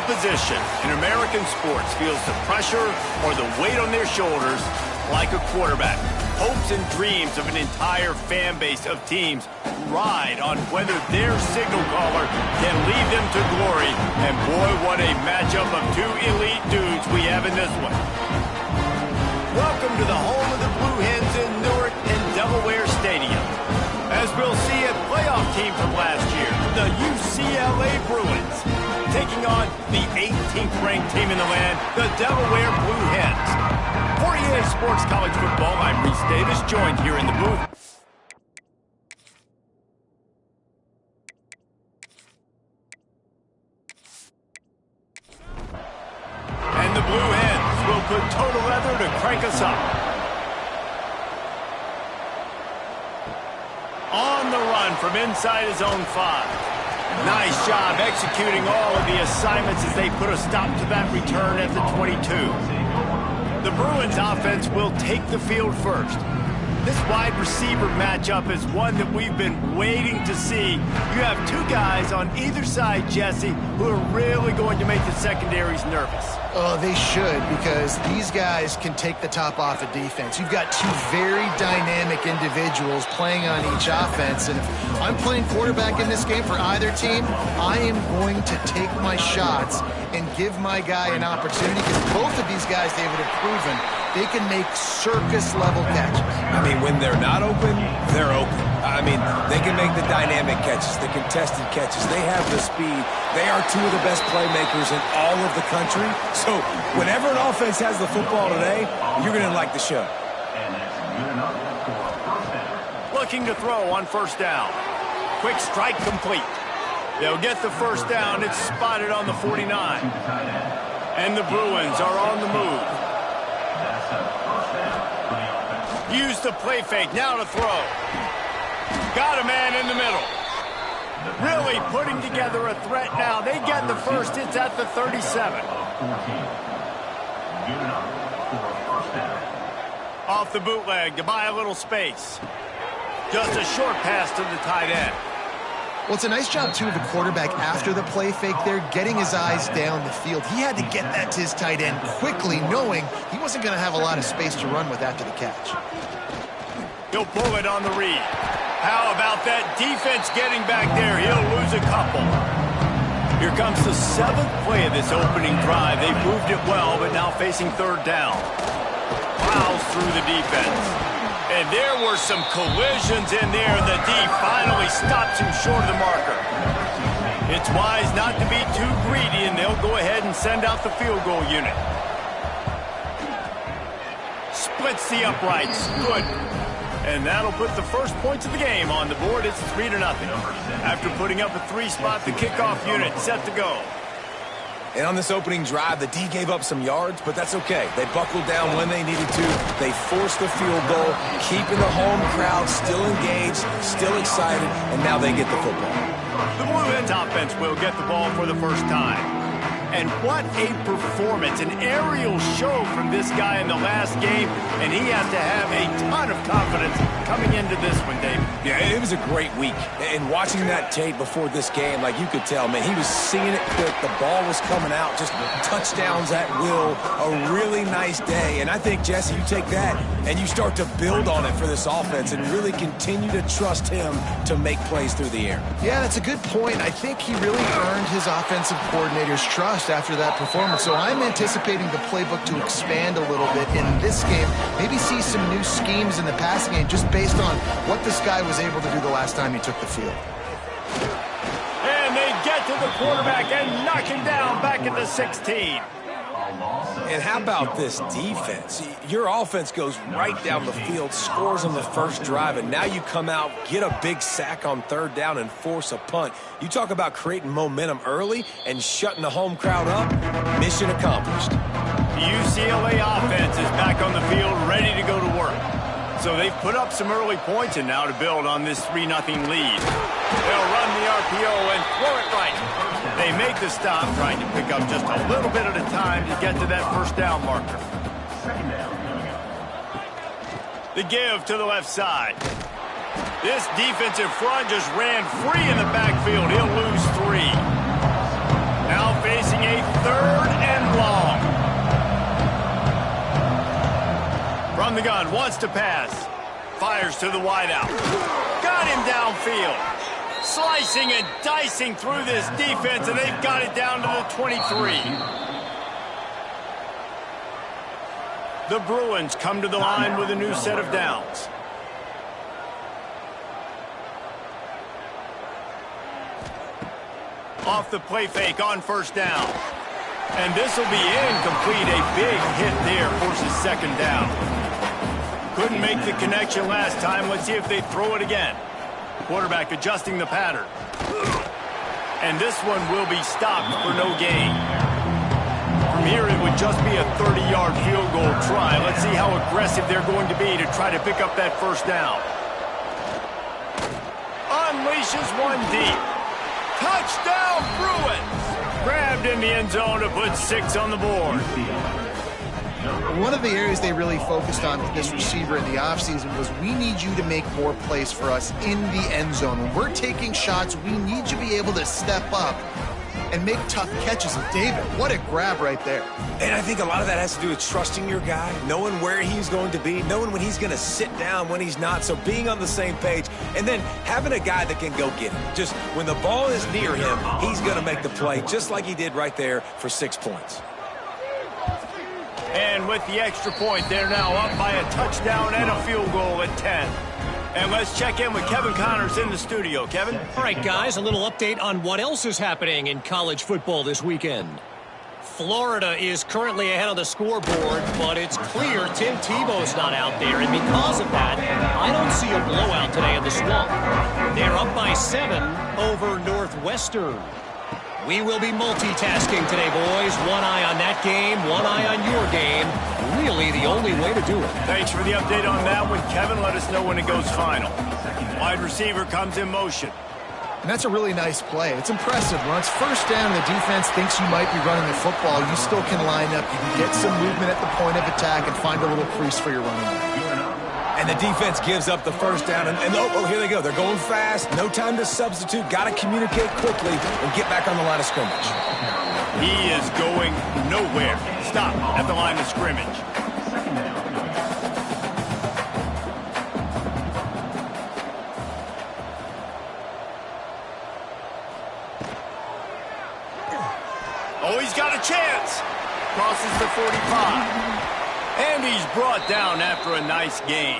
position in American sports feels the pressure or the weight on their shoulders like a quarterback. Hopes and dreams of an entire fan base of teams ride on whether their signal caller can lead them to glory. And boy, what a matchup of two elite dudes we have in this one. Welcome to the home of the Blue Hens in Newark and Delaware Stadium. As we'll see a playoff team from last year, the UCLA Bruins, taking on the 18th ranked team in the land, the Delaware Blue Hens. For EA Sports College Football, I'm Reese Davis, joined here in the booth. And the Blue Hens will put total leather to crank us up. On the run from inside his own 5. Nice job executing all of the assignments as they put a stop to that return at the 22. The Bruins offense will take the field first. This wide receiver matchup is one that we've been waiting to see. You have two guys on either side, Jesse, who are really going to make the secondaries nervous. Oh, they should, because these guys can take the top off of defense. You've got two very dynamic individuals playing on each offense, and if I'm playing quarterback in this game for either team, I am going to take my shots and give my guy an opportunity, because both of these guys, David, have proven they can make circus-level catches. I mean, when they're not open, they're open. I mean, they can make the dynamic catches, the contested catches. They have the speed. They are two of the best playmakers in all of the country. So whenever an offense has the football today, you're going to like the show. Looking to throw on first down. Quick strike complete. They'll get the first down. It's spotted on the 49. And the Bruins are on the move. Use the play fake. Now to throw. Got a man in the middle. Really putting together a threat now. They get the first. It's at the 37. Off the bootleg to buy a little space. Just a short pass to the tight end. Well, it's a nice job, too, of the quarterback after the play fake there, getting his eyes down the field. He had to get that to his tight end quickly, knowing he wasn't going to have a lot of space to run with after the catch. He'll pull it on the read. How about that defense getting back there? He'll lose a couple. Here comes the 7th play of this opening drive. They've moved it well, but now facing third down. Plows through the defense. And there were some collisions in there, and the D finally stops him short of the marker. It's wise not to be too greedy, and they'll go ahead and send out the field goal unit. Splits the uprights. Good. And that'll put the first points of the game on the board. It's 3-0. After putting up a 3-spot, the kickoff unit set to go. And on this opening drive, the D gave up some yards, but that's okay. They buckled down when they needed to. They forced the field goal, keeping the home crowd still engaged, still excited, and now they get the football. The Blue Hens offense will get the ball for the first time. And what a performance, an aerial show from this guy in the last game, and he has to have a ton of confidence coming into this one, Dave. Yeah, it was a great week. And watching that tape before this game, like you could tell, man, he was seeing it quick. The ball was coming out, just touchdowns at will. A really nice day. And I think, Jesse, you take that and you start to build on it for this offense and really continue to trust him to make plays through the air. Yeah, that's a good point. I think he really earned his offensive coordinator's trust after that performance. So I'm anticipating the playbook to expand a little bit in this game. Maybe see some new schemes in the passing game just based on what this guy was able to do the last time he took the field. And they get to the quarterback and knock him down back at the 16. And how about this defense? Your offense goes right down the field, scores on the first drive, and now you come out, get a big sack on third down, and force a punt. You talk about creating momentum early and shutting the home crowd up. Mission accomplished. The UCLA offense is back on the field, ready to go to work. So they've put up some early points, and now to build on this 3-0 lead. They'll run the RPO and throw it right. They make the stop, trying to pick up just a little bit at a time to get to that first down marker. The give to the left side. This defensive front just ran free in the backfield. He'll lose 3. Now facing a 3rd and long. From the gun, wants to pass. Fires to the wideout. Got him downfield. Slicing and dicing through this defense, and they've got it down to the 23. The Bruins come to the line with a new set of downs. Off the play fake on 1st down. And this will be incomplete. A big hit there forces 2nd down. Couldn't make the connection last time. Let's see if they throw it again. Quarterback adjusting the pattern. And this one will be stopped for no gain. From here, it would just be a 30-yard field goal try. Let's see how aggressive they're going to be to try to pick up that 1st down. Unleashes one deep. Touchdown, Bruins! Grabbed in the end zone to put 6 on the board. One of the areas they really focused on with this receiver in the offseason was we need you to make more plays for us in the end zone. When we're taking shots, we need you to be able to step up and make tough catches. And David, what a grab right there. And I think a lot of that has to do with trusting your guy, knowing where he's going to be, knowing when he's going to sit down, when he's not. So being on the same page, and then having a guy that can go get it. Just when the ball is near him, he's going to make the play, just like he did right there for 6 points. And with the extra point, they're now up by a touchdown and a field goal at 10. And let's check in with Kevin Connors in the studio. Kevin? All right, guys, a little update on what else is happening in college football this weekend. Florida is currently ahead on the scoreboard, but it's clear Tim Tebow's not out there. And because of that, I don't see a blowout today in the Swamp. They're up by 7 over Northwestern. We will be multitasking today, boys. One eye on that game, one eye on your game. Really the only way to do it. Thanks for the update on that one, Kevin. Let us know when it goes final. Wide receiver comes in motion. And that's a really nice play. It's impressive. When it's 1st down and the defense thinks you might be running the football, you still can line up. You can get some movement at the point of attack and find a little crease for your running back. And the defense gives up the 1st down. And oh, here they go. They're going fast. No time to substitute. Got to communicate quickly and get back on the line of scrimmage. He is going nowhere. Stop at the line of scrimmage. Oh, he's got a chance. Crosses the 45. And he's brought down after a nice gain.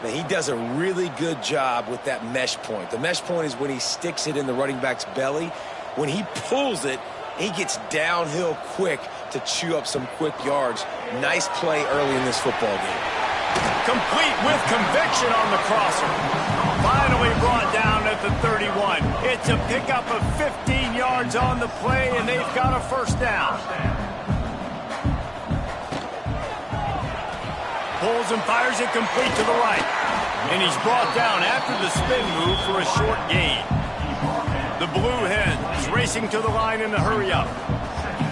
Now, he does a really good job with that mesh point. The mesh point is when he sticks it in the running back's belly. When he pulls it, he gets downhill quick to chew up some quick yards. Nice play early in this football game. Complete with conviction on the crosser. Finally brought down at the 31. It's a pickup of 15 yards on the play, and they've got a 1st down. Pulls and fires it complete to the right. And he's brought down after the spin move for a short gain. The Blue Hens racing to the line in the hurry-up.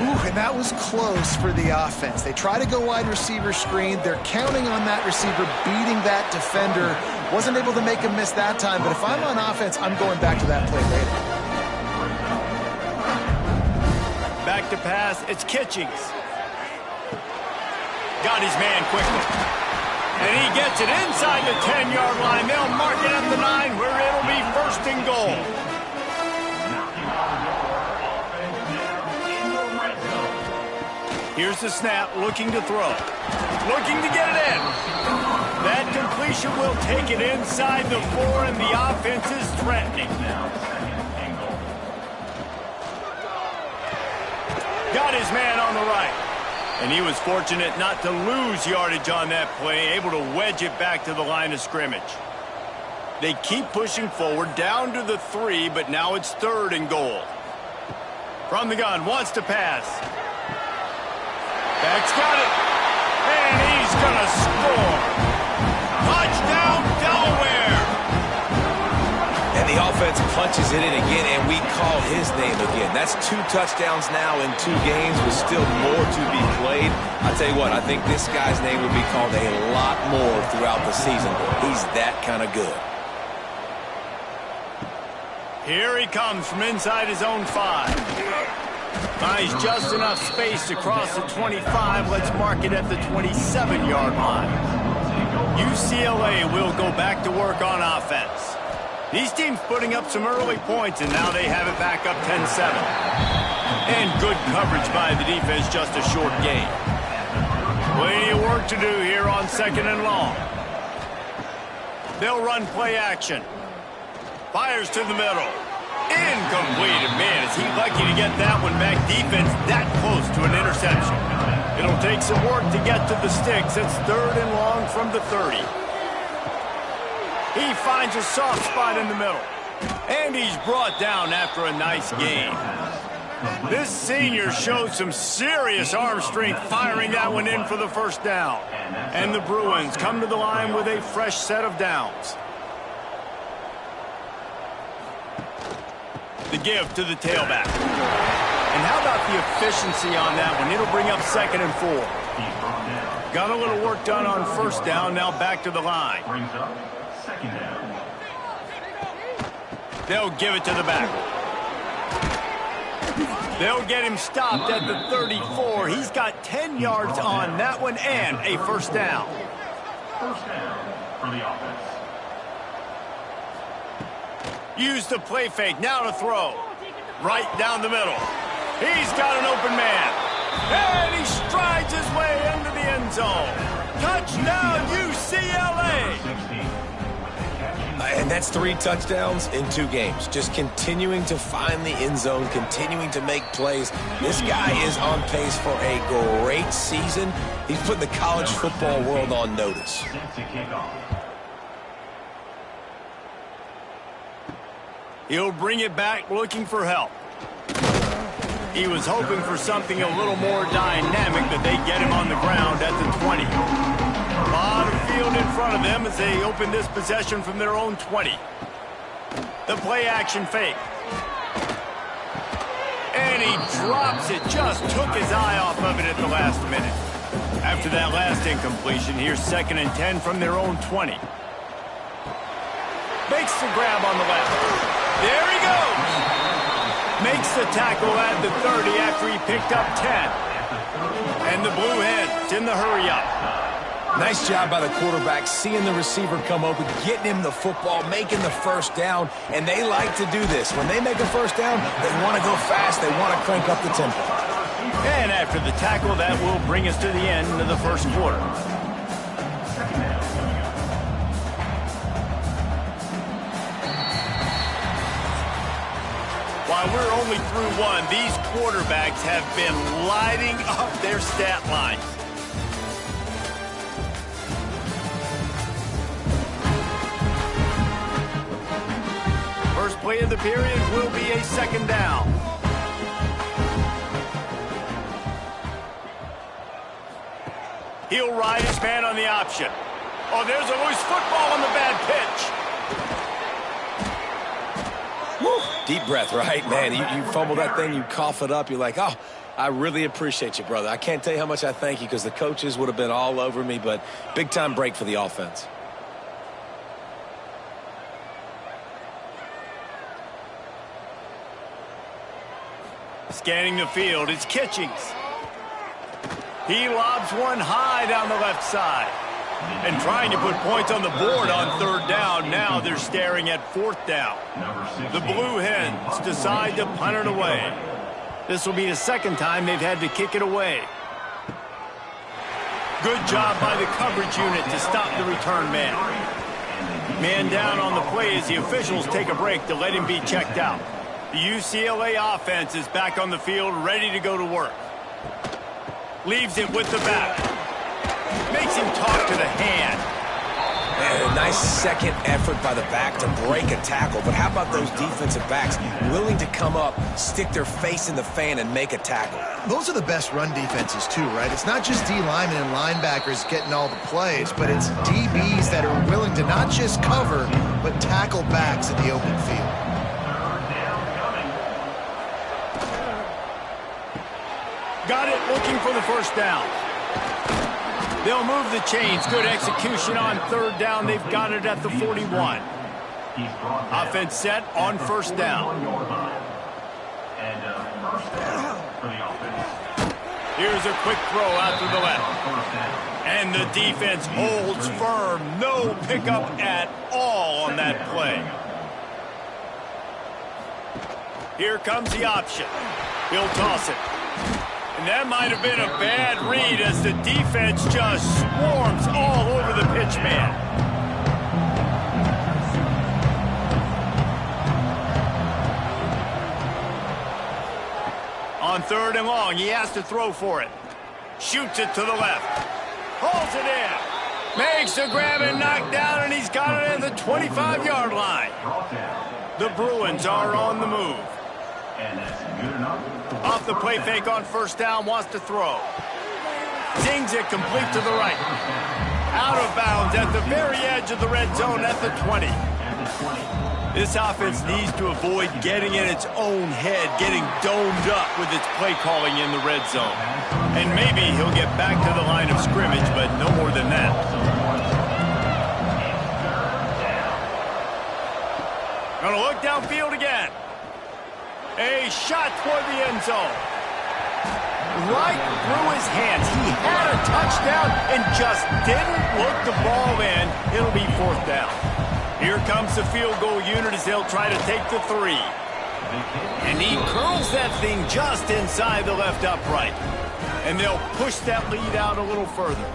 Ooh, and that was close for the offense. They try to go wide receiver screen. They're counting on that receiver beating that defender. Wasn't able to make him miss that time, but if I'm on offense, I'm going back to that play later. Back to pass, it's Kitchings. Got his man quickly. And he gets it inside the 10-yard line. They'll mark it at the 9 where it'll be 1st and goal. Here's the snap, looking to throw. Looking to get it in. That completion will take it inside the 4, and the offense is threatening. Got his man on the right. And he was fortunate not to lose yardage on that play, able to wedge it back to the line of scrimmage. They keep pushing forward, down to the 3, but now it's 3rd and goal. From the gun, wants to pass. Back's got it. And he's going to score. Touchdown, Delaware. And the offense punches it in again, and we call his name again. That's 2 touchdowns now in 2 games with still more to be played. I tell you what, I think this guy's name would be called a lot more throughout the season. He's that kind of good. Here he comes from inside his own 5. Finds just enough space to cross the 25. Let's mark it at the 27-yard line. UCLA will go back to work on offense. These teams putting up some early points, and now they have it back up 10-7. And good coverage by the defense, just a short gain. Plenty of work to do here on 2nd and long. They'll run play action. Fires to the middle. Incomplete. Man, is he lucky to get that one back. Defense that close to an interception. It'll take some work to get to the sticks. It's 3rd and long from the 30. He finds a soft spot in the middle. And he's brought down after a nice gain. This senior showed some serious arm strength firing that one in for the first down. And the Bruins come to the line with a fresh set of downs. The give to the tailback. And how about the efficiency on that one? It'll bring up 2nd and 4. Got a little work done on 1st down, now back to the line. They'll give it to the back. They'll get him stopped at the 34. He's got 10 yards on that one and a 1st down. 1st down for the offense. Use the play fake. Now to throw. Right down the middle. He's got an open man. And he strides his way into the end zone. Touchdown, UCLA. And that's 3 touchdowns in 2 games. Just continuing to find the end zone, continuing to make plays. This guy is on pace for a great season. He's putting the college football world on notice. He'll bring it back looking for help. He was hoping for something a little more dynamic, but they get him on the ground at the 20. A lot of field in front of them as they open this possession from their own 20. The play action fake. And he drops it, just took his eye off of it at the last minute. After that last incompletion, here's 2nd and 10 from their own 20. Makes the grab on the left. There he goes. Makes the tackle at the 30 after he picked up 10. And the Blue Hens in the hurry-up. Nice job by the quarterback, seeing the receiver come open, getting him the football, making the 1st down, and they like to do this. When they make a 1st down, they want to go fast, they want to crank up the tempo. And after the tackle, that will bring us to the end of the 1st quarter. While we're only through 1, these quarterbacks have been lighting up their stat lines. First play of the period will be a 2nd down. He'll ride his man on the option. Oh, there's a loose football on the bad pitch. Woo. Deep breath, right? Man, you fumble that thing, you cough it up, you're like, oh, I really appreciate you, brother. I can't tell you how much I thank you because the coaches would have been all over me, but big-time break for the offense. Scanning the field, it's Kitchings. He lobs one high down the left side. And trying to put points on the board on 3rd down. Now they're staring at 4th down. The Blue Hens decide to punt it away. This will be the 2nd time they've had to kick it away. Good job by the coverage unit to stop the return man. Man down on the play as the officials take a break to let him be checked out. The UCLA offense is back on the field, ready to go to work. Leaves it with the back. Makes him talk to the hand. And a nice second effort by the back to break a tackle. But how about those defensive backs willing to come up, stick their face in the fan, and make a tackle? Those are the best run defenses, too, right? It's not just D linemen and linebackers getting all the plays, but it's DBs that are willing to not just cover, but tackle backs in the open field. Got it, looking for the 1st down. They'll move the chains. Good execution on 3rd down. They've got it at the 41. Offense set on 1st down. for the offense. Here's a quick throw out to the left. And the defense holds firm. No pickup at all on that play. Here comes the option. He'll toss it. And that might have been a bad read as the defense just swarms all over the pitch man. On 3rd and long, he has to throw for it. Shoots it to the left. Pulls it in. Makes the grab and knock down, and he's got it at the 25-yard line. The Bruins are on the move. And that's good enough. Off the play fake on 1st down, wants to throw. Zings it complete to the right. Out of bounds at the very edge of the red zone at the 20. This offense needs to avoid getting in its own head, getting domed up with its play calling in the red zone. And maybe he'll get back to the line of scrimmage, but no more than that. Gonna look downfield again. A shot toward the end zone. Right through his hands. He had a touchdown and just didn't look the ball in. It'll be 4th down. Here comes the field goal unit as they'll try to take the 3. And he curls that thing just inside the left upright. And they'll push that lead out a little further.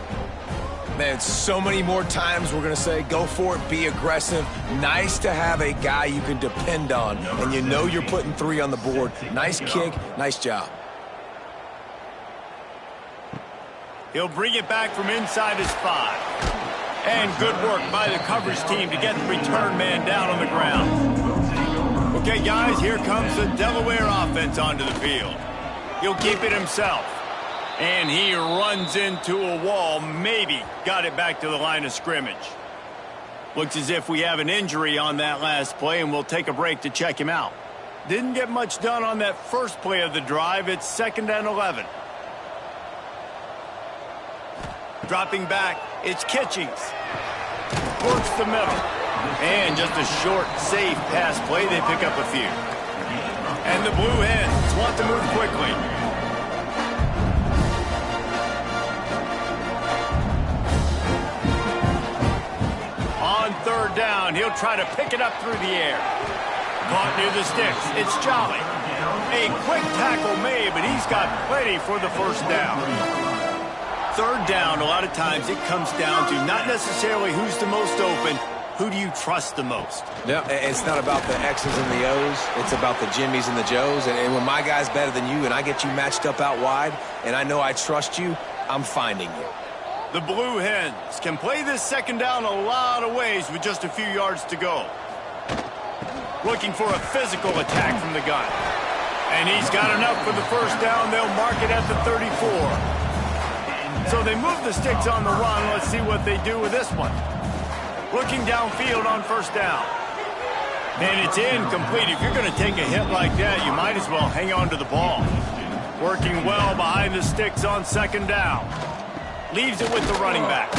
Man, so many more times we're going to say, go for it, be aggressive. Nice to have a guy you can depend on, and you know you're putting 3 on the board. Nice kick, nice job. He'll bring it back from inside his 5. And good work by the coverage team to get the return man down on the ground. Okay, guys, here comes the Delaware offense onto the field. He'll keep it himself. And he runs into a wall, maybe got it back to the line of scrimmage. Looks as if we have an injury on that last play, and we'll take a break to check him out. Didn't get much done on that first play of the drive. It's 2nd and 11. Dropping back, it's Kitchings. Works the middle. And just a short, safe pass play. They pick up a few. And the Blue Hens want to move quickly. On 3rd down, he'll try to pick it up through the air. Caught near the sticks. It's Jolly. A quick tackle made, but he's got plenty for the 1st down. 3rd down, a lot of times it comes down to not necessarily who's the most open, who do you trust the most? Yeah, it's not about the X's and the O's. It's about the Jimmys and the Joes. And when my guy's better than you and I get you matched up out wide and I know I trust you, I'm finding you. The Blue Hens can play this 2nd down a lot of ways with just a few yards to go. Looking for a physical attack from the gun. And he's got enough for the 1st down. They'll mark it at the 34. So they move the sticks on the run. Let's see what they do with this one. Looking downfield on 1st down. And it's incomplete. If you're going to take a hit like that, you might as well hang on to the ball. Working well behind the sticks on 2nd down. Leaves it with the running back.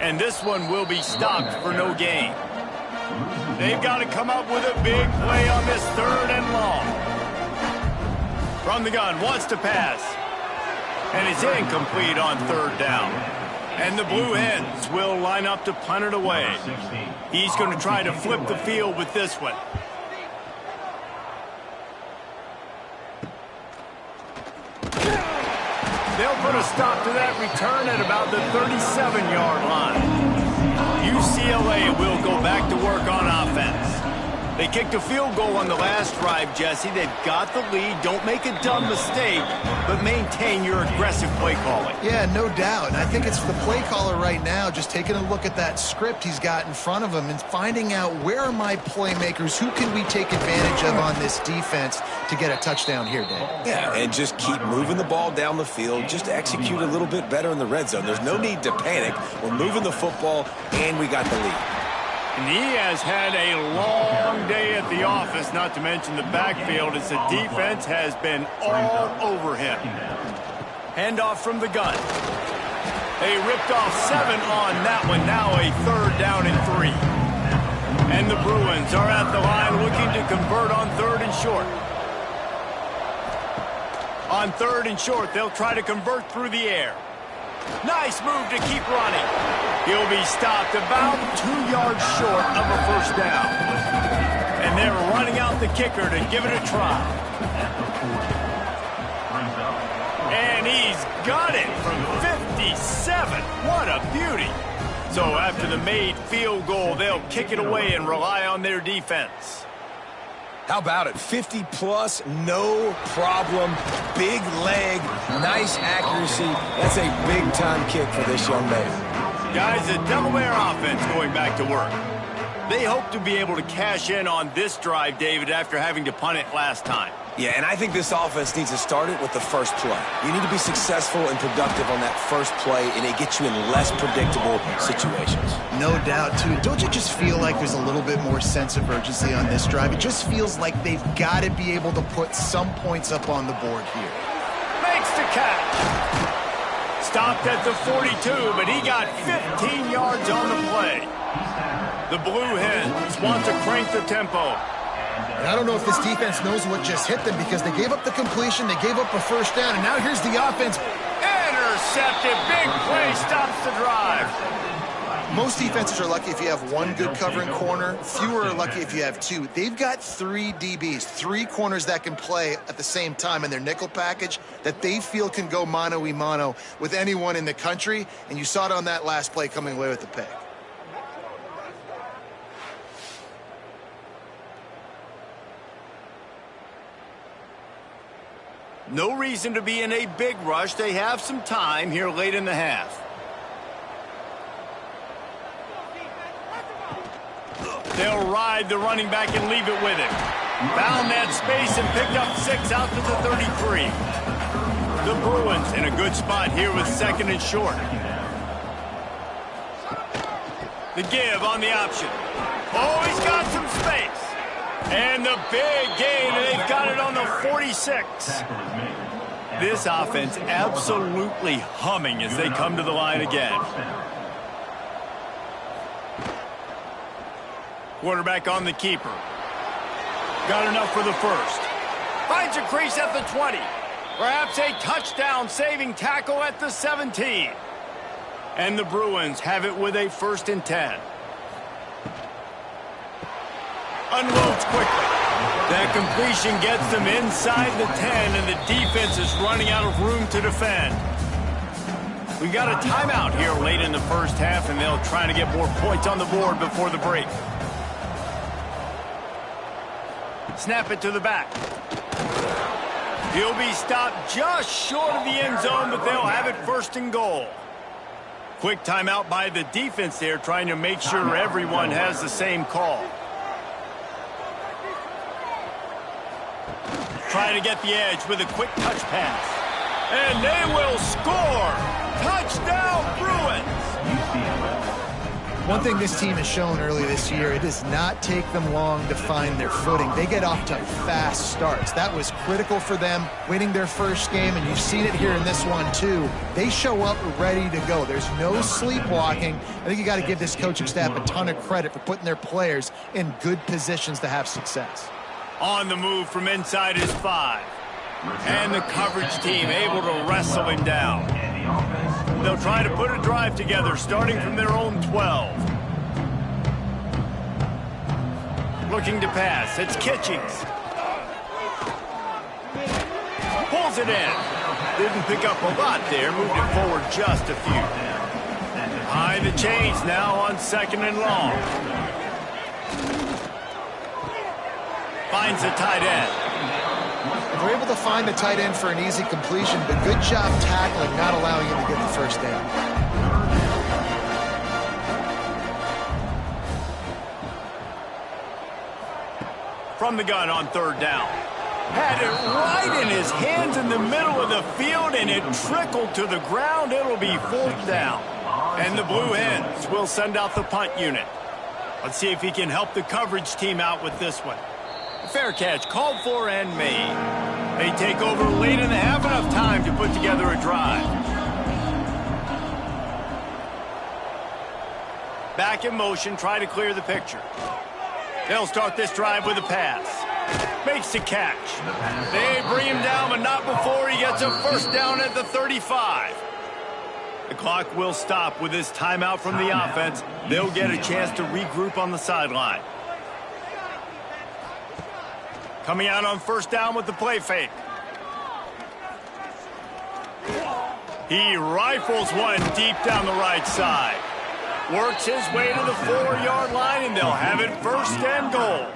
And this one will be stopped for no gain. They've got to come up with a big play on this 3rd and long. From the gun, wants to pass. And it's incomplete on 3rd down. And the Blue Hens will line up to punt it away. He's going to try to flip the field with this one. They'll put a stop to that return at about the 37-yard line. UCLA will go back to work on offense. They kicked a field goal on the last drive, Jesse. They've got the lead. Don't make a dumb mistake, but maintain your aggressive play calling. Yeah, no doubt. And I think it's the play caller right now just taking a look at that script he's got in front of him and finding out where are my playmakers, who can we take advantage of on this defense to get a touchdown here, Dave. Yeah, and just keep moving the ball down the field. Just execute a little bit better in the red zone. There's no need to panic. We're moving the football, and we got the lead. And he has had a long day at the office, not to mention the backfield, as the defense has been all over him. Handoff from the gun. They ripped off 7 on that one. Now a 3rd down and 3. And the Bruins are at the line looking to convert on 3rd and short. On 3rd and short, they'll try to convert through the air. Nice move to keep running. He'll be stopped about 2 yards short of a first down. And they're running out the kicker to give it a try. And he's got it from 57. What a beauty. So after the made field goal, they'll kick it away and rely on their defense. How about it? 50-plus, no problem. Big leg, nice accuracy. That's a big-time kick for this young man. Guys, the Delaware offense going back to work. They hope to be able to cash in on this drive, David, after having to punt it last time. Yeah, and I think this offense needs to start it with the first play. You need to be successful and productive on that first play, and it gets you in less predictable situations. No doubt, too. Don't you just feel like there's a little bit more sense of urgency on this drive? It just feels like they've got to be able to put some points up on the board here. Makes the catch. Stopped at the 42, but he got 15 yards on the play. The Blue Hens want to crank the tempo. And I don't know if this defense knows what just hit them because they gave up the completion, they gave up a first down, and now here's the offense. Intercepted. Big play stops the drive. Most defenses are lucky if you have one good covering corner. Fewer are lucky if you have two. They've got 3 DBs, 3 corners that can play at the same time in their nickel package that they feel can go mano-a-mano with anyone in the country, and you saw it on that last play coming away with the pick. No reason to be in a big rush. They have some time here late in the half. They'll ride the running back and leave it with him. Found that space and picked up 6 out to the 33. The Bruins in a good spot here with 2nd and short. The give on the option. Oh, he's got some space. And the big gain, and they've got it on the 46. This offense absolutely humming as they come to the line again. Quarterback on the keeper. Got enough for the first. Finds a crease at the 20. Perhaps a touchdown-saving tackle at the 17. And the Bruins have it with a 1st and 10. Unloads quickly. That completion gets them inside the 10, and the defense is running out of room to defend. We've got a timeout here late in the first half, and they'll try to get more points on the board before the break. Snap it to the back. He'll be stopped just short of the end zone, but they'll have it 1st and goal. Quick timeout by the defense there, trying to make sure everyone has the same call. Trying to get the edge with a quick touch pass. And they will score! Touchdown, Bruins! One thing this team has shown early this year, it does not take them long to find their footing. They get off to fast starts. That was critical for them, winning their first game, and you've seen it here in this one, too. They show up ready to go. There's no sleepwalking. I think you got to give this coaching staff a ton of credit for putting their players in good positions to have success. On the move from inside his 5. And the coverage team able to wrestle him down. They'll try to put a drive together starting from their own 12. Looking to pass. It's Kitchings. Pulls it in. Didn't pick up a lot there. Moved it forward just a few. Behind the chains now on 2nd and long. Finds the tight end. They're able to find the tight end for an easy completion, but good job tackling, not allowing him to get the first down. From the gun on 3rd down. Had it right in his hands in the middle of the field, and it trickled to the ground. It'll be 4th down. And the Blue Hens will send out the punt unit. Let's see if he can help the coverage team out with this one. Fair catch, called for and made. They take over late in the half, enough time to put together a drive. Back in motion, try to clear the picture. They'll start this drive with a pass. Makes the catch. They bring him down, but not before he gets a first down at the 35. The clock will stop with this timeout from the offense. They'll get a chance to regroup on the sideline. Coming out on first down with the play fake. He rifles one deep down the right side. Works his way to the 4-yard line, and they'll have it first and goal.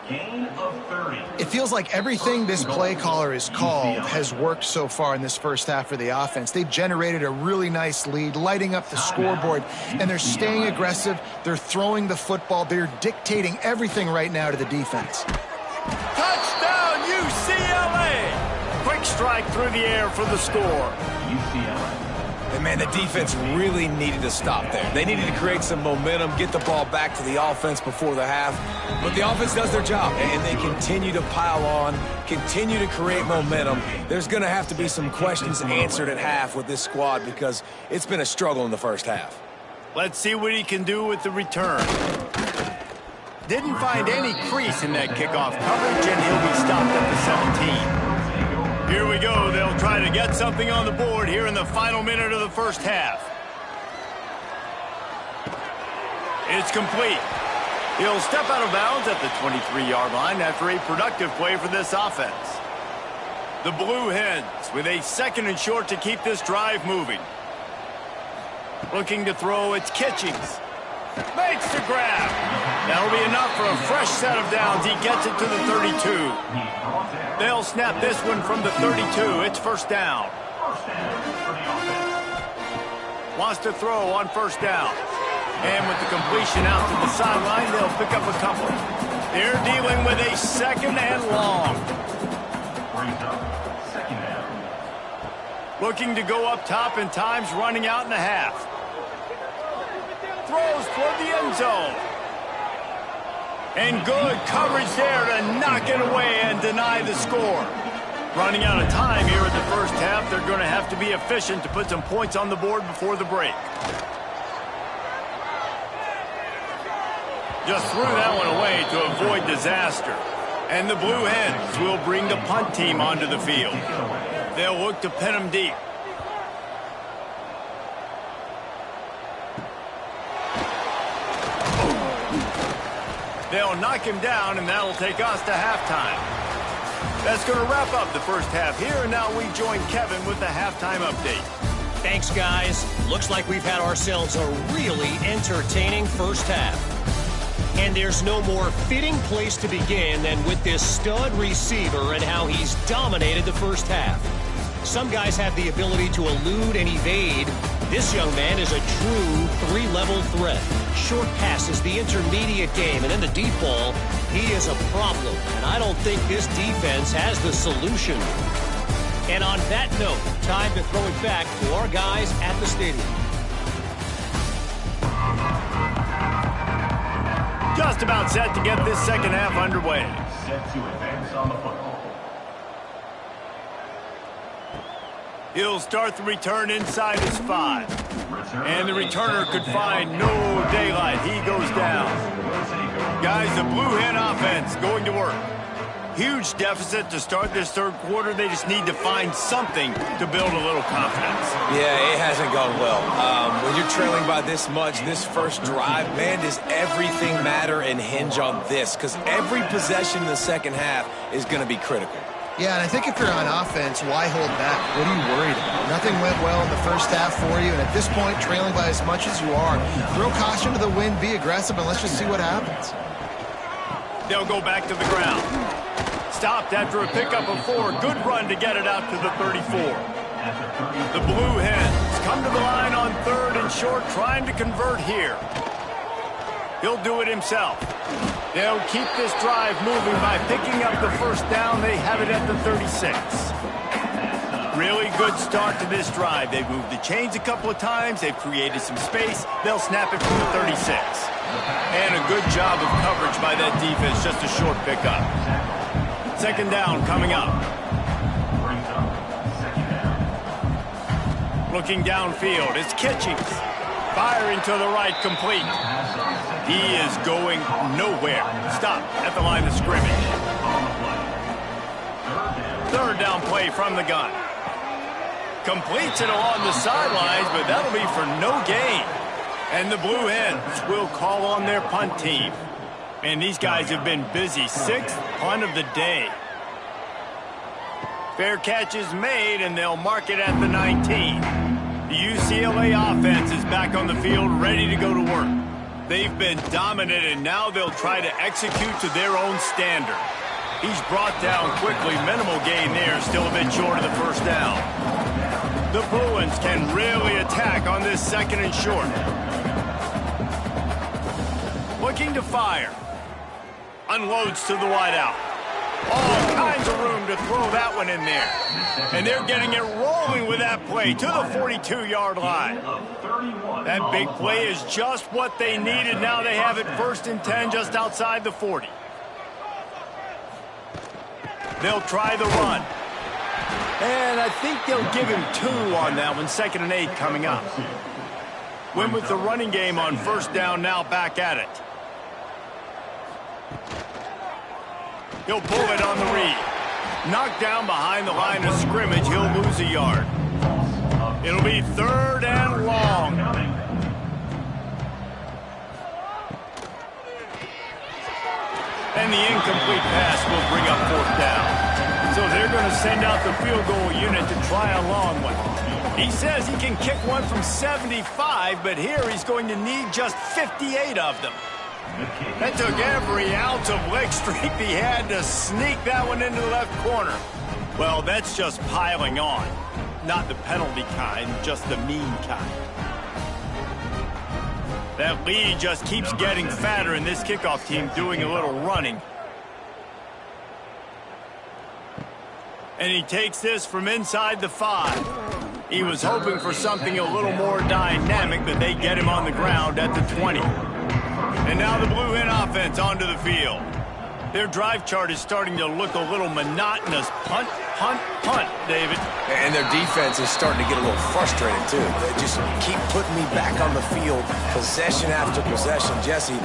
Gain of 30. It feels like everything this play caller has called has worked so far in this first half for the offense. They've generated a really nice lead, lighting up the scoreboard, and they're staying aggressive. They're throwing the football. They're dictating everything right now to the defense. Touchdown, UCLA! Quick strike through the air for the score. UCLA. And, man, the defense really needed to stop there. They needed to create some momentum, get the ball back to the offense before the half. But the offense does their job, and they continue to pile on, continue to create momentum. There's going to have to be some questions answered at half with this squad because it's been a struggle in the first half. Let's see what he can do with the return. Didn't find any crease in that kickoff coverage, and he'll be stopped at the 17. Here we go. They'll try to get something on the board here in the final minute of the first half. It's complete. He'll step out of bounds at the 23-yard line after a productive play for this offense. The Blue Hens with a second and short to keep this drive moving. Looking to throw, it's Kitchings. Makes the grab. That'll be enough for a fresh set of downs. He gets it to the 32. They'll snap this one from the 32. It's first down. Wants to throw on first down. And with the completion out to the sideline, they'll pick up a couple. They're dealing with a second and long. Looking to go up top, and time's running out in the half. Throws toward the end zone. And good coverage there to knock it away and deny the score. Running out of time here in the first half. They're going to have to be efficient to put some points on the board before the break. Just threw that one away to avoid disaster. And the Blue Hens will bring the punt team onto the field. They'll look to pin them deep. They'll knock him down, and that'll take us to halftime. That's going to wrap up the first half here, and now we join Kevin with the halftime update. Thanks, guys. Looks like we've had ourselves a really entertaining first half. And there's no more fitting place to begin than with this stud receiver and how he's dominated the first half. Some guys have the ability to elude and evade. This young man is a true three-level threat. Short passes, the intermediate game, and then the deep ball, he is a problem. And I don't think this defense has the solution. And on that note, time to throw it back to our guys at the stadium. Just about set to get this second half underway. Set to advance on the football. He'll start the return inside his 5. And the returner could find no daylight. He goes down. Guys, the Blue Hen offense going to work. Huge deficit to start this third quarter. They just need to find something to build a little confidence. Yeah, it hasn't gone well. When you're trailing by this much, this first drive, man, does everything matter and hinge on this? Because every possession in the second half is going to be critical. Yeah, and I think if you're on offense, why hold back? What are you worried about? Nothing went well in the first half for you, and at this point, trailing by as much as you are, throw caution to the wind, be aggressive, and let's just see what happens. They'll go back to the ground. Stopped after a pickup of 4. Good run to get it out to the 34. The Blue Hens come to the line on third and short, trying to convert here. He'll do it himself. They'll keep this drive moving by picking up the first down. They have it at the 36. Really good start to this drive. They've moved the chains a couple of times. They've created some space. They'll snap it from the 36. And a good job of coverage by that defense. Just a short pickup. Second down coming up. Looking downfield, it's Kitchings. Firing to the right, complete. He is going nowhere. Stop at the line of scrimmage. third down play from the gun. Completes it along the sidelines, but that'll be for no gain. And the Blue Hens will call on their punt team. And these guys have been busy. 6th punt of the day. Fair catch is made, and they'll mark it at the 19. The UCLA offense is back on the field, ready to go to work. They've been dominant, and now they'll try to execute to their own standard. He's brought down quickly. Minimal gain there, still a bit short of the first down. The Bruins can really attack on this 2nd and short. Looking to fire. Unloads to the wideout. All kinds of room to throw that one in there. And they're getting it rolling with that play to the 42-yard line. That big play is just what they needed. Now they have it 1st and 10 just outside the 40. They'll try the run. And I think they'll give him 2 on that one. 2nd and 8 coming up. Went with the running game on 1st down, now back at it. He'll pull it on the read. Knocked down behind the line of scrimmage. He'll lose a yard. It'll be 3rd and long. And the incomplete pass will bring up 4th down. So they're going to send out the field goal unit to try a long one. He says he can kick one from 75, but here he's going to need just 58 of them. That took every ounce of leg strength he had to sneak that one into the left corner. Well, that's just piling on. Not the penalty kind, just the mean kind. That lead just keeps getting fatter, and this kickoff team doing a little running. And he takes this from inside the 5. He was hoping for something a little more dynamic, but they get him on the ground at the 20. And now the Blue Hen offense onto the field. Their drive chart is starting to look a little monotonous. Punt, punt, punt, David. And their defense is starting to get a little frustrated, too. They just keep putting me back on the field, possession after possession. Jesse,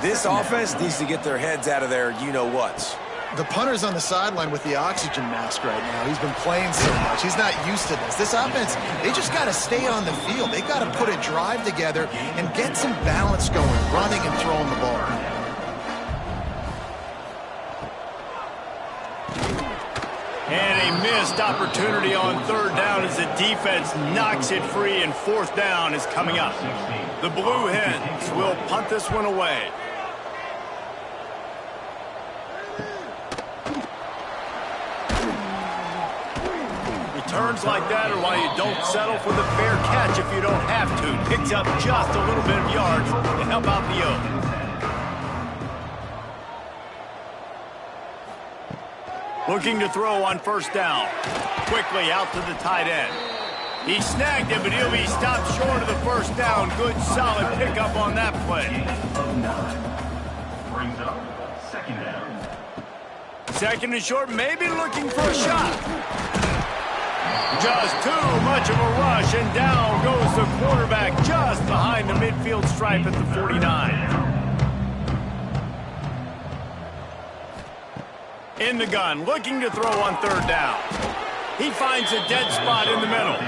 this offense needs to get their heads out of their you-know-whats. The punter's on the sideline with the oxygen mask right now. He's been playing so much. He's not used to this. This offense, they just got to stay on the field. They got to put a drive together and get some balance going, running and throwing the ball. And a missed opportunity on 3rd down as the defense knocks it free, and 4th down is coming up. The Blue Hens will punt this one away. Turns like that are why you don't settle for the fair catch if you don't have to. Picks up just a little bit of yards to help out the Oaks. Looking to throw on 1st down. Quickly out to the tight end. He snagged it, but he'll be stopped short of the 1st down. Good, solid pickup on that play. Brings up 2nd down. 2nd and short, maybe looking for a shot. Just too much of a rush, and down goes the quarterback just behind the midfield stripe at the 49. In the gun, looking to throw on 3rd down. He finds a dead spot in the middle.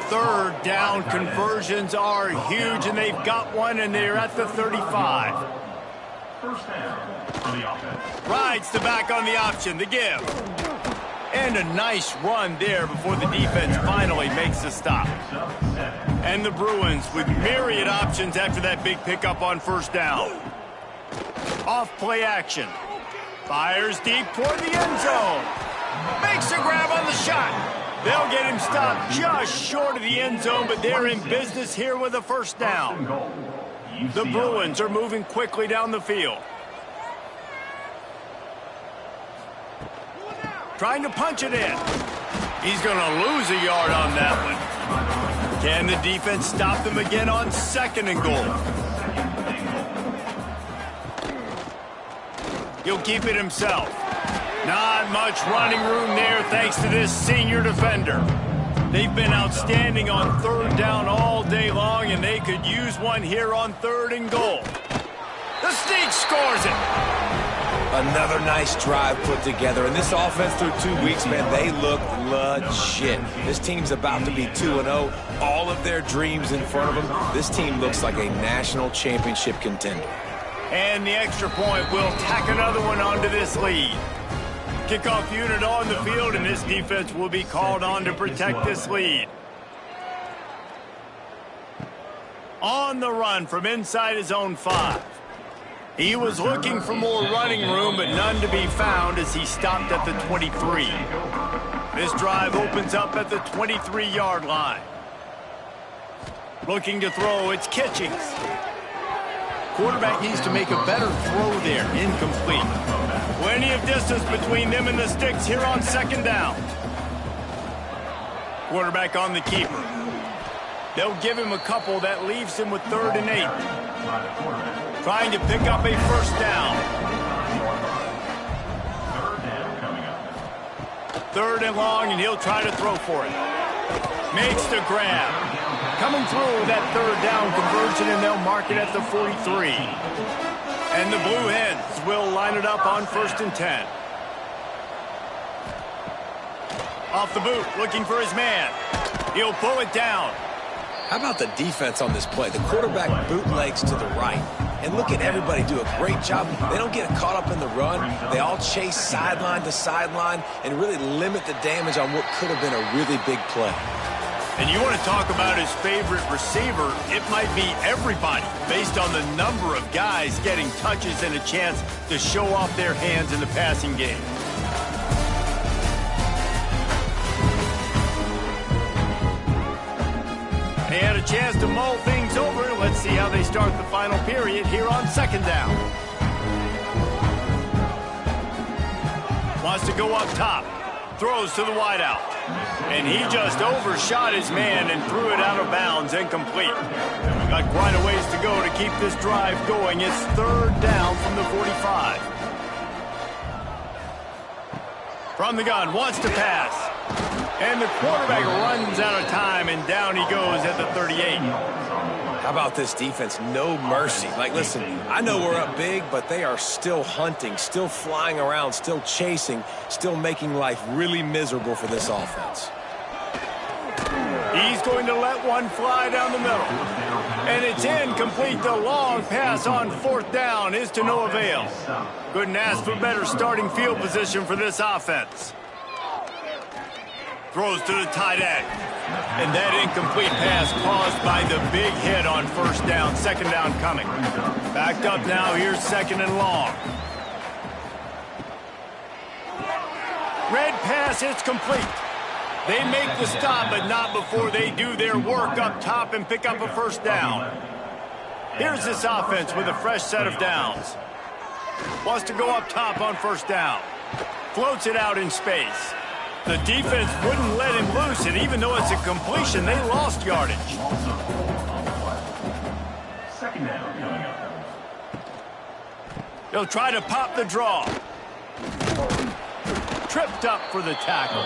3rd down conversions are huge, and they've got one, and they're at the 35. 1st down for the offense. Rides the back on the option, the give. And a nice run there before the defense finally makes the stop. And the Bruins with myriad options after that big pickup on 1st down. Off play action. Fires deep toward the end zone. Makes a grab on the shot. They'll get him stopped just short of the end zone, but they're in business here with a 1st down. The Bruins are moving quickly down the field. Trying to punch it in. He's going to lose a yard on that one. Can the defense stop them again on 2nd and goal? He'll keep it himself. Not much running room there thanks to this senior defender. They've been outstanding on 3rd down all day long, and they could use one here on 3rd and goal. The sneak scores it. Another nice drive put together. And this offense through 2 weeks, man, they look legit. This team's about to be 2-0. All of their dreams in front of them. This team looks like a national championship contender. And the extra point will tack another one onto this lead. Kickoff unit on the field, and this defense will be called on to protect this lead. On the run from inside his own 5. He was looking for more running room, but none to be found as he stopped at the 23. This drive opens up at the 23-yard line. Looking to throw, it's Kitchings. Quarterback needs to make a better throw there. Incomplete. Plenty of distance between them and the sticks here on second down. Quarterback on the keeper. They'll give him a couple. That leaves him with 3rd and 8. Trying to pick up a first down. 3rd and long, and he'll try to throw for it. Makes the grab. Coming through that 3rd down conversion, and they'll mark it at the 43. And the Blue Hens will line it up on 1st and 10. Off the boot, looking for his man. He'll pull it down. How about the defense on this play? The quarterback bootlegs to the right. And look at everybody do a great job. They don't get caught up in the run. They all chase sideline to sideline and really limit the damage on what could have been a really big play. And you want to talk about his favorite receiver, it might be everybody based on the number of guys getting touches and a chance to show off their hands in the passing game. They had a chance to mull things over. Let's see how they start the final period here on second down. Wants to go up top. Throws to the wideout. And he just overshot his man and threw it out of bounds, incomplete. Got quite a ways to go to keep this drive going. It's 3rd down from the 45. From the gun, wants to pass. And the quarterback runs out of time, and down he goes at the 38. How about this defense? No mercy. Like, listen, I know we're up big, but they are still hunting, still flying around, still chasing, still making life really miserable for this offense. He's going to let one fly down the middle. And it's incomplete. The long pass on 4th down is to no avail. Couldn't ask for better starting field position for this offense. Throws to the tight end. And that incomplete pass caused by the big hit on 1st down. 2nd down coming. Backed up now. Here's 2nd and long. Red pass, it's complete. They make the stop, but not before they do their work up top and pick up a 1st down. Here's this offense with a fresh set of downs. Wants to go up top on 1st down. Floats it out in space. The defense wouldn't let him loose, and even though it's a completion, they lost yardage. 2nd down coming up. They'll try to pop the draw. Tripped up for the tackle.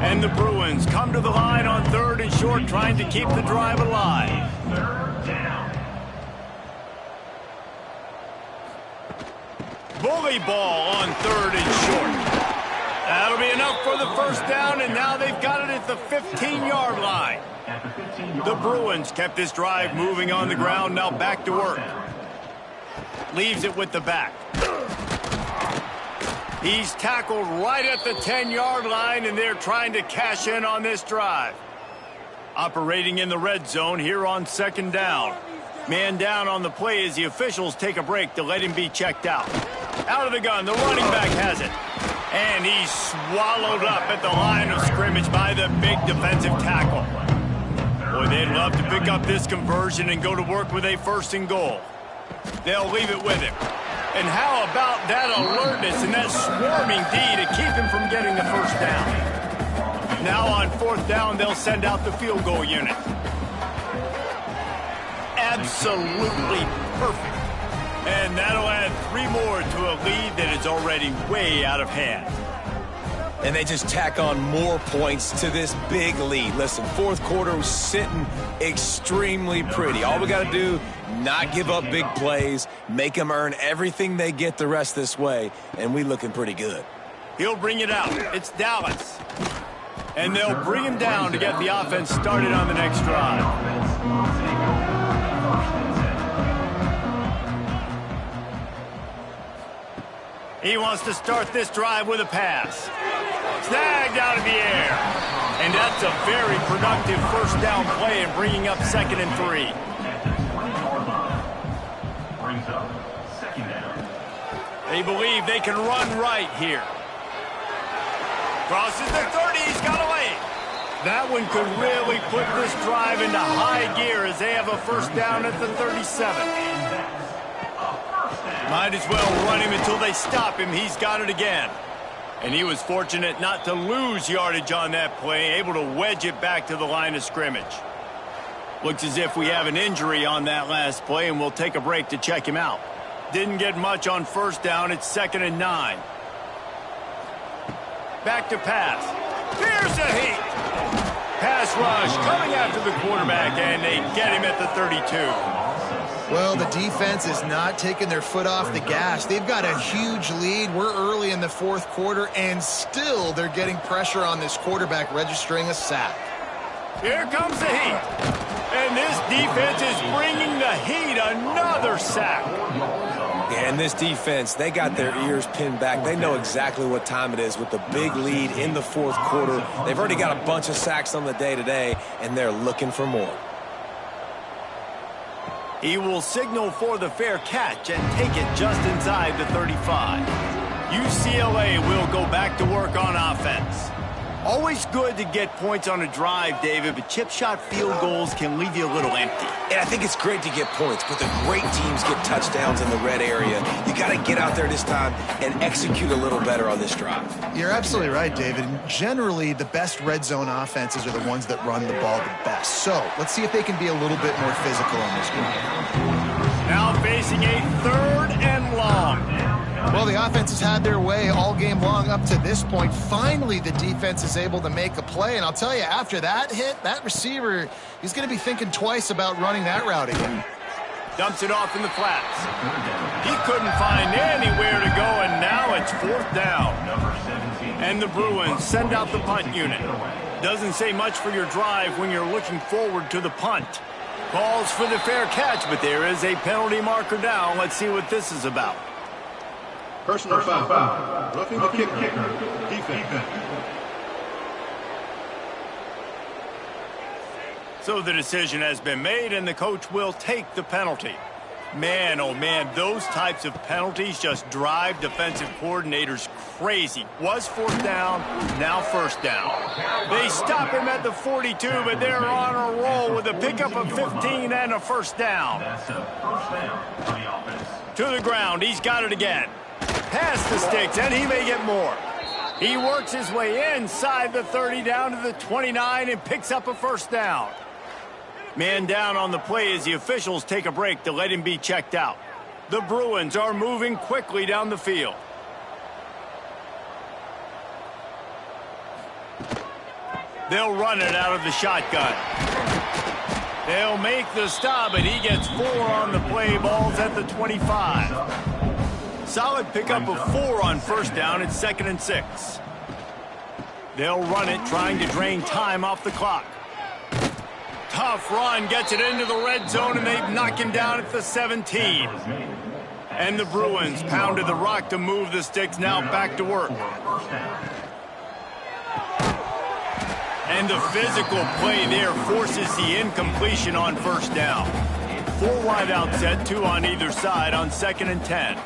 And the Bruins come to the line on 3rd and short, trying to keep the drive alive. 3rd down. Bully ball on 3rd and short. That'll be enough for the 1st down, and now they've got it at the 15-yard line. The Bruins kept this drive moving on the ground, now back to work. Leaves it with the back. He's tackled right at the 10-yard line, and they're trying to cash in on this drive. Operating in the red zone here on 2nd down. Man down on the play as the officials take a break to let him be checked out. Out of the gun, the running back has it. And he's swallowed up at the line of scrimmage by the big defensive tackle. Boy, they'd love to pick up this conversion and go to work with a 1st and goal. They'll leave it with him. And how about that alertness and that swarming D to keep him from getting the 1st down? Now on 4th down, they'll send out the field goal unit. Absolutely perfect. And that'll add 3 more to a lead that is already way out of hand. And they just tack on more points to this big lead. Listen, fourth quarter was sitting extremely pretty. All we got to do, not give up big plays, make them earn everything they get the rest this way, and we looking pretty good. He'll bring it out. It's Dallas. And they'll bring him down to get the offense started on the next drive. He wants to start this drive with a pass. Snagged out of the air. And that's a very productive first down play and bringing up 2nd and 3. Brings up 2nd down. They believe they can run right here. Crosses the 30. He's got away. That one could really put this drive into high gear as they have a first down at the 37. Might as well run him until they stop him. He's got it again. And he was fortunate not to lose yardage on that play, able to wedge it back to the line of scrimmage. Looks as if we have an injury on that last play, and we'll take a break to check him out. Didn't get much on first down. It's 2nd and 9. Back to pass. Here's a heat. Pass rush coming after the quarterback, and they get him at the 32. Well, the defense is not taking their foot off the gas. They've got a huge lead. We're early in the fourth quarter, and still they're getting pressure on this quarterback, registering a sack. Here comes the heat. And this defense is bringing the heat. Another sack. And this defense, they got their ears pinned back. They know exactly what time it is with the big lead in the fourth quarter. They've already got a bunch of sacks on the day today, and they're looking for more. He will signal for the fair catch and take it just inside the 35. UCLA will go back to work on offense. Always good to get points on a drive, David, but chip shot field goals can leave you a little empty. And I think it's great to get points, but the great teams get touchdowns in the red area. You got to get out there this time and execute a little better on this drive. You're absolutely right, David. Generally, the best red zone offenses are the ones that run the ball the best. So let's see if they can be a little bit more physical on this one. Now facing a 3rd and long. Well, the offense has had their way all game long up to this point. Finally, the defense is able to make a play. And I'll tell you, after that hit, that receiver, he's going to be thinking twice about running that route again. Dumps it off in the flats. He couldn't find anywhere to go, and now it's 4th down. And the Bruins send out the punt unit. Doesn't say much for your drive when you're looking forward to the punt. Calls for the fair catch, but there is a penalty marker down. Let's see what this is about. Personal foul. Roughing the kicker. Defense. So the decision has been made, and the coach will take the penalty. Man, oh man, those types of penalties just drive defensive coordinators crazy. Was 4th down, now 1st down. They stop him at the 42, but they're on a roll with a pickup of 15 and a 1st down. That's a 1st down for the offense. To the ground, he's got it again. Past the sticks, and he may get more. He works his way inside the 30 down to the 29 and picks up a 1st down. Man down on the play as the officials take a break to let him be checked out. The Bruins are moving quickly down the field. They'll run it out of the shotgun. They'll make the stop, and he gets 4 on the play. Ball's at the 25. Solid pickup of 4 on 1st down. It's 2nd and 6. They'll run it, trying to drain time off the clock. Tough run, gets it into the red zone, and they knock him down at the 17. And the Bruins pounded the rock to move the sticks, now back to work. And the physical play there forces the incompletion on 1st down. 4 wide out set, 2 on either side on 2nd and 10.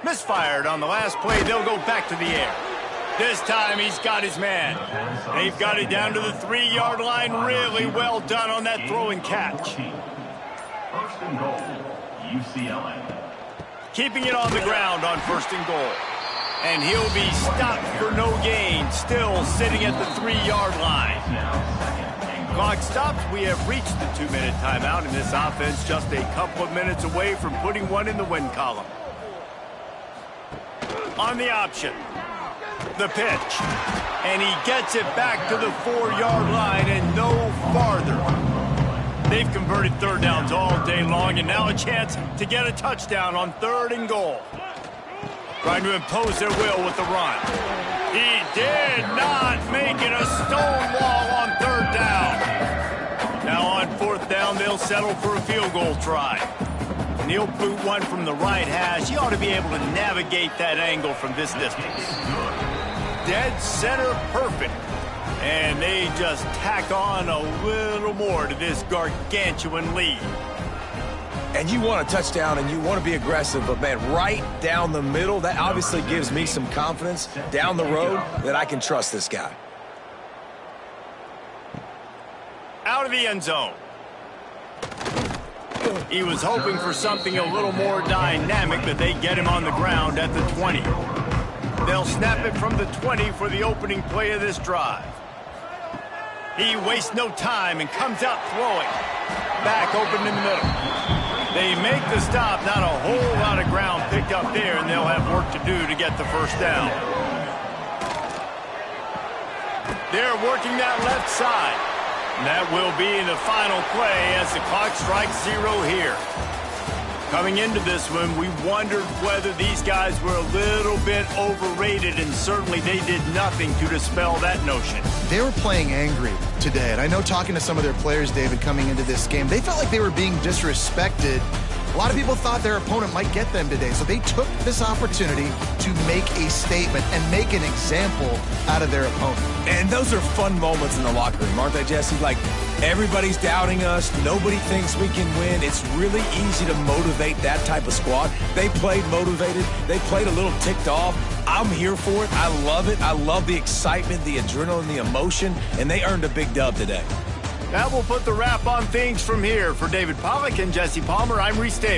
Misfired on the last play. They'll go back to the air. This time he's got his man. They've got it down to the 3-yard line. Really well done on that throw and catch. 1st and goal, UCLA. Keeping it on the ground on 1st and goal. And he'll be stopped for no gain. Still sitting at the 3-yard line. Clock stops. We have reached the 2-minute timeout, and this offense just a couple of minutes away from putting one in the win column. on the option. The pitch. And he gets it back to the 4-yard line and no farther. They've converted third downs all day long, and now a chance to get a touchdown on 3rd and goal. Trying to impose their will with the run. He did not make it a stonewall on 3rd down. Now on 4th down, they'll settle for a field goal try. And he'll boot one from the right hash. He ought to be able to navigate that angle from this distance. Dead center perfect. And they just tack on a little more to this gargantuan lead. And you want a touchdown and you want to be aggressive, but, man, right down the middle, that obviously gives me some confidence down the road that I can trust this guy. Out of the end zone. He was hoping for something a little more dynamic, but they get him on the ground at the 20. They'll snap it from the 20 for the opening play of this drive. He wastes no time and comes out throwing. Back open in the middle. They make the stop, not a whole lot of ground picked up there, and they'll have work to do to get the first down. They're working that left side. And that will be the final play as the clock strikes 0 here. Coming into this one, we wondered whether these guys were a little bit overrated, and certainly they did nothing to dispel that notion. They were playing angry today, and I know talking to some of their players, David, coming into this game, they felt like they were being disrespected. A lot of people thought their opponent might get them today, so they took this opportunity to make a statement and make an example out of their opponent. And those are fun moments in the locker room, aren't they, Jesse? Like, everybody's doubting us. Nobody thinks we can win. It's really easy to motivate that type of squad. They played motivated. They played a little ticked off. I'm here for it. I love it. I love the excitement, the adrenaline, the emotion, and they earned a big dub today. That will put the wrap on things from here. For David Pollack and Jesse Palmer, I'm Reese Davis.